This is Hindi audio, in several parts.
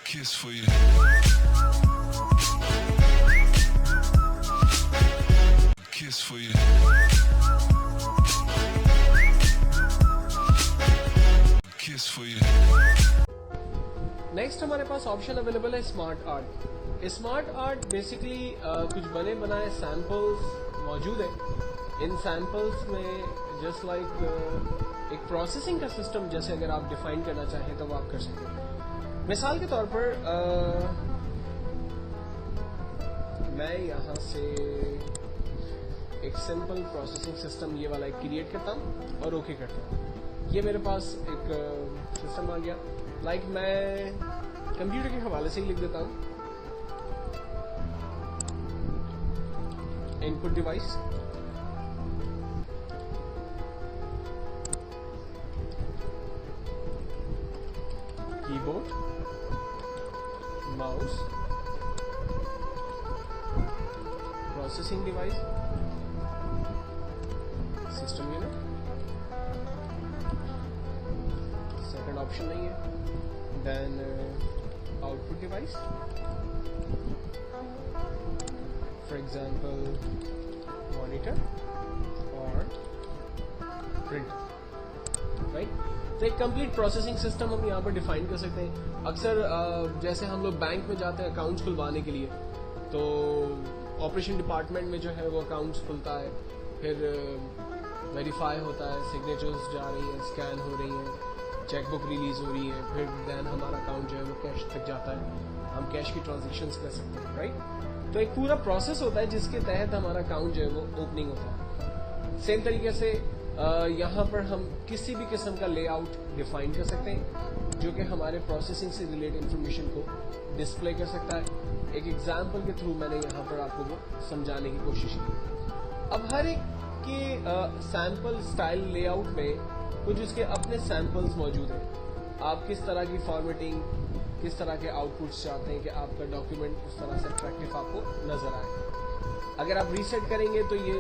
kiss for you. Kiss for you. Kiss for you. Next हमारे पास ऑप्शन अवेलेबल है smart art. Smart art basically कुछ बने बनाए सैम्पल्स मौजूद है। इन सैम्पल्स में जस्ट लाइक एक प्रोसेसिंग का सिस्टम जैसे अगर आप डिफाइन करना चाहें तो वो आप कर सकते हैं। मिसाल के तौर पर मैं यहाँ से एक सिंपल प्रोसेसिंग सिस्टम ये वाला एक क्रिएट करता हूँ और ओके करता हूँ। ये मेरे पास एक सिस्टम आ गया। लाइक मैं कंप्यूटर के हवाले से ही लिख देता हूँ input device, keyboard, mouse, processing device, system unit. Second option नहीं है। Then output device, for example monitor और प्रिंटर, राइट। तो एक कंप्लीट प्रोसेसिंग सिस्टम हम यहाँ पर डिफाइन कर सकते हैं। अक्सर जैसे हम लोग बैंक में जाते हैं अकाउंट्स खुलवाने के लिए, तो ऑपरेशन डिपार्टमेंट में जो है वो अकाउंट्स खुलता है, फिर वेरीफाई होता है, सिग्नेचर्स जा रही हैं, स्कैन हो रही हैं, चेकबुक रिलीज हो रही है, फिर देन हमारा अकाउंट जो है वो कैश तक जाता है, हम कैश की ट्रांजैक्शंस कर सकते हैं, राइट। तो एक पूरा प्रोसेस होता है जिसके तहत हमारा अकाउंट जो है वो ओपनिंग होता है। सेम तरीके से यहाँ पर हम किसी भी किस्म का लेआउट डिफाइन कर सकते हैं जो कि हमारे प्रोसेसिंग से रिलेटेड इंफॉर्मेशन को डिस्प्ले कर सकता है। एक एग्जाम्पल के थ्रू मैंने यहाँ पर आपको वो समझाने की कोशिश की। अब हर एक के सैम्पल स्टाइल लेआउट में कुछ उसके अपने सैम्पल्स मौजूद हैं। आप किस तरह की फॉर्मेटिंग, किस तरह के आउटपुट्स चाहते हैं कि आपका डॉक्यूमेंट उस तरह से अट्रैक्टिव आपको नजर आए। अगर आप रीसेट करेंगे तो ये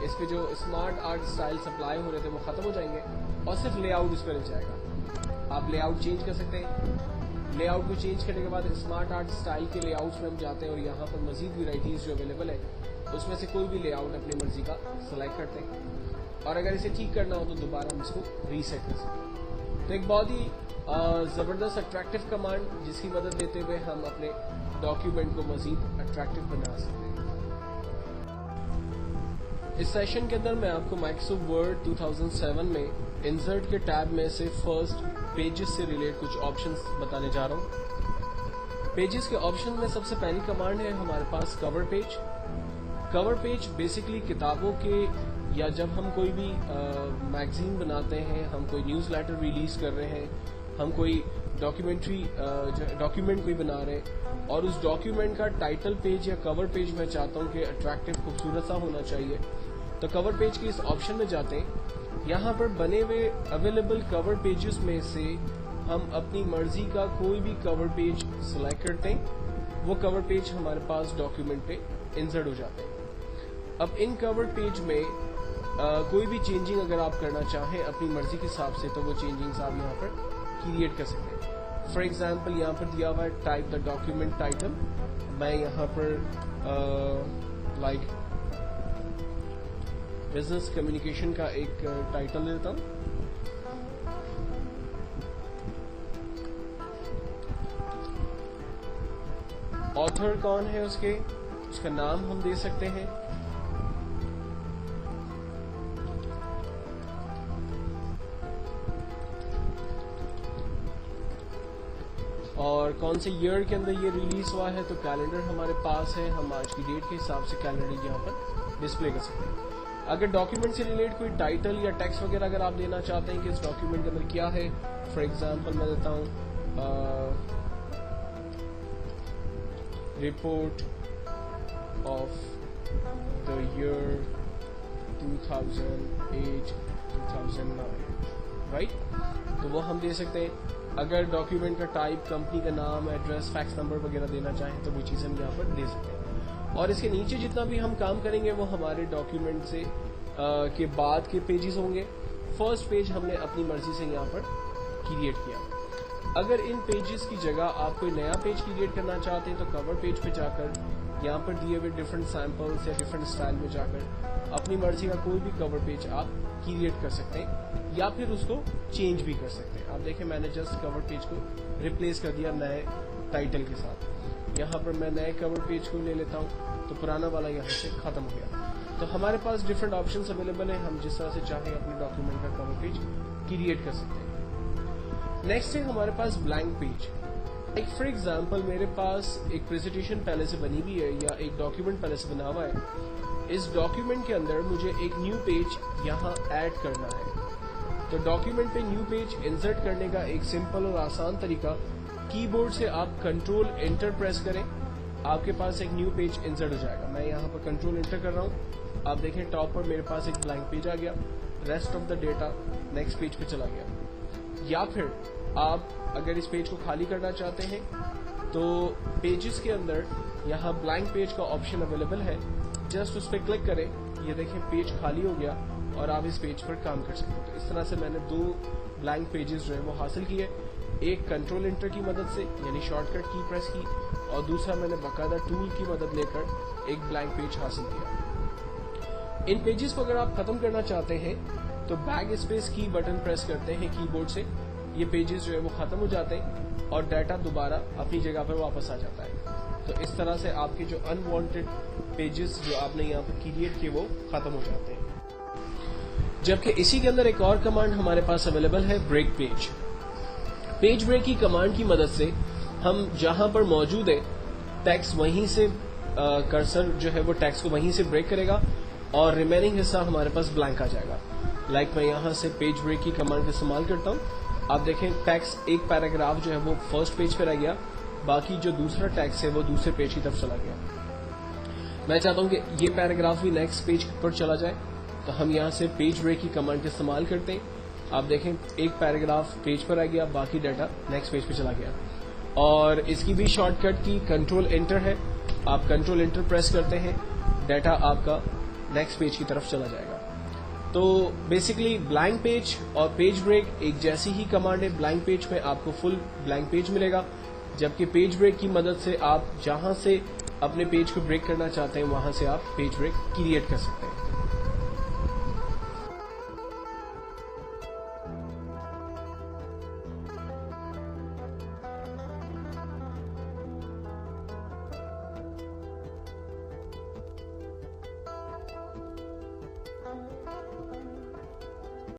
इस पे जो स्मार्ट आर्ट स्टाइल सप्लाई हो रहे थे वो खत्म हो जाएंगे और सिर्फ लेआउट इस पर रह जाएगा। आप लेआउट चेंज कर सकते हैं। लेआउट को चेंज करने के बाद स्मार्ट आर्ट स्टाइल के लेआउट्स में हम जाते हैं और यहाँ पर मजीद वेराइटीज जो अवेलेबल है उसमें से कोई भी लेआउट अपनी मर्जी का सेलेक्ट करते हैं और अगर इसे ठीक करना हो तो दोबारा हम इसको रीसेट कर सकते हैं। तो एक बहुत ही ज़बरदस्त अट्रैक्टिव कमांड जिसकी मदद लेते हुए हम अपने डॉक्यूमेंट को मजीद अट्रैक्टिव बना सकते हैं। इस सेशन के अंदर मैं आपको माइक्रोसॉफ्ट वर्ड 2007 में इंसर्ट के टैब में से फर्स्ट पेजेस से रिलेटेड कुछ ऑप्शंस बताने जा रहा हूँ। पेजेस के ऑप्शन में सबसे पहली कमांड है हमारे पास cover page. Cover page basically किताबों के या जब हम कोई भी मैगजीन बनाते हैं, हम कोई न्यूज़लेटर रिलीज कर रहे हैं, हम कोई डॉक्यूमेंट कोई बना रहे हैं और उस डॉक्यूमेंट का टाइटल पेज या कवर पेज मैं चाहता हूं कि अट्रैक्टिव खूबसूरत सा होना चाहिए, तो कवर पेज के इस ऑप्शन में जाते हैं। यहाँ पर बने हुए अवेलेबल कवर पेजेस में से हम अपनी मर्जी का कोई भी कवर पेज सिलेक्ट करते हैं। वो कवर पेज हमारे पास डॉक्यूमेंट पे इंसर्ट हो जाते हैं। अब इन कवर पेज में कोई भी चेंजिंग अगर आप करना चाहें अपनी मर्जी के हिसाब से तो वो चेंजिंग्स आप यहाँ पर क्रिएट कर सकते हैं। फॉर एग्जाम्पल यहाँ पर दिया हुआ है टाइप द डॉक्यूमेंट टाइटल। मैं यहाँ पर लाइक बिजनेस कम्युनिकेशन का एक टाइटल देता हूँ। ऑथर कौन है उसका नाम हम दे सकते हैं। और कौन से ईयर के अंदर ये रिलीज हुआ है, तो कैलेंडर हमारे पास है, हम आज की डेट के हिसाब से कैलेंडर यहाँ पर डिस्प्ले कर सकते हैं। अगर डॉक्यूमेंट से रिलेटेड कोई टाइटल या टेक्स्ट वगैरह अगर आप देना चाहते हैं कि इस डॉक्यूमेंट के अंदर क्या है, फॉर एग्जांपल मैं देता हूँ report of the year 2008-2009, right, तो वो हम दे सकते हैं। अगर डॉक्यूमेंट का टाइप, कंपनी का नाम, एड्रेस, फैक्स नंबर वगैरह देना चाहें तो वो चीज़ हम यहाँ पर दे सकते हैं। और इसके नीचे जितना भी हम काम करेंगे वो हमारे डॉक्यूमेंट से के बाद के पेजेस होंगे। फर्स्ट पेज हमने अपनी मर्जी से यहाँ पर क्रिएट किया। अगर इन पेजेस की जगह आप कोई नया पेज क्रिएट करना चाहते हैं तो कवर पेज पे जाकर यहाँ पर दिए हुए डिफरेंट सैंपल्स या डिफरेंट स्टाइल में जाकर अपनी मर्जी का कोई भी कवर पेज आप क्रिएट कर सकते हैं या फिर उसको चेंज भी कर सकते हैं। आप देखें मैंने जस्ट कवर पेज को रिप्लेस कर दिया नए टाइटल के साथ। यहाँ पर मैं नए कवर पेज को ले लेता हूँ तो पुराना वाला यहाँ से खत्म हो गया। तो हमारे पास डिफरेंट ऑप्शंस अवेलेबल है, हम जिस तरह से चाहें अपने डॉक्यूमेंट का कवर पेज क्रिएट कर सकते हैं। नेक्स्ट है हमारे पास ब्लैंक पेज। एक फॉर एग्जांपल मेरे पास एक प्रेजेंटेशन पहले से बनी हुई है या एक डॉक्यूमेंट पहले से बना हुआ है। इस डॉक्यूमेंट के अंदर मुझे एक न्यू पेज यहाँ ऐड करना है। तो डॉक्यूमेंट पे न्यू पेज इंसर्ट करने का एक सिंपल और आसान तरीका, कीबोर्ड से आप कंट्रोल एंटर प्रेस करें, आपके पास एक न्यू पेज इंसर्ट हो जाएगा। मैं यहाँ पर कंट्रोल एंटर कर रहा हूँ, आप देखें टॉप पर मेरे पास एक ब्लैंक पेज आ गया, rest of the data next page पे चला गया। या फिर आप अगर इस पेज को खाली करना चाहते हैं तो पेजेस के अंदर यहाँ ब्लैंक पेज का ऑप्शन अवेलेबल है, जस्ट उस पर क्लिक करें, ये देखें पेज खाली हो गया और आप इस पेज पर काम कर सकते हैं। तो इस तरह से मैंने 2 ब्लैंक पेजेस जो है वो हासिल किए, एक कंट्रोल एंटर की मदद से यानी शॉर्टकट की प्रेस की, और दूसरा मैंने बाकायदा टूल की मदद लेकर एक ब्लैंक पेज हासिल किया। इन पेजेस को अगर आप खत्म करना चाहते हैं तो बैक स्पेस की बटन प्रेस करते हैं कीबोर्ड से, ये पेजेस जो है वो खत्म हो जाते हैं और डाटा दोबारा अपनी जगह पर वापस आ जाता है। तो इस तरह से आपके जो अनवांटेड पेजेस जो आपने यहाँ पर क्रिएट किए वो खत्म हो जाते हैं। जबकि इसी के अंदर एक और कमांड हमारे पास अवेलेबल है, ब्रेक पेज। पेज ब्रेक की कमांड की मदद से हम जहां पर मौजूद है टेक्स्ट वहीं से कर्सर जो है वो टेक्स्ट को वहीं से ब्रेक करेगा और रिमेनिंग हिस्सा हमारे पास ब्लैंक आ जाएगा। लाइक मैं यहाँ से पेज ब्रेक की कमांड का इस्तेमाल करता हूँ, आप देखें टेक्स्ट एक पैराग्राफ जो है वो फर्स्ट पेज पर आ गया, बाकी जो दूसरा टेक्स्ट है वो दूसरे पेज की तरफ चला गया। मैं चाहता हूँ कि ये पैराग्राफ भी नेक्स्ट पेज पर चला जाए, तो हम यहाँ से पेज ब्रेक की कमांड का इस्तेमाल करते हैं। आप देखें एक पैराग्राफ पेज पर आ गया, बाकी डाटा नेक्स्ट पेज पे चला गया। और इसकी भी शॉर्टकट की कंट्रोल एंटर है, आप कंट्रोल एंटर प्रेस करते हैं, डाटा आपका नेक्स्ट पेज की तरफ चला जाएगा। तो बेसिकली ब्लैंक पेज और पेज ब्रेक एक जैसी ही कमांड है। ब्लैंक पेज में आपको फुल ब्लैंक पेज मिलेगा, जबकि पेज ब्रेक की मदद से आप जहां से अपने पेज को ब्रेक करना चाहते हैं वहां से आप पेज ब्रेक क्रिएट कर सकते हैं।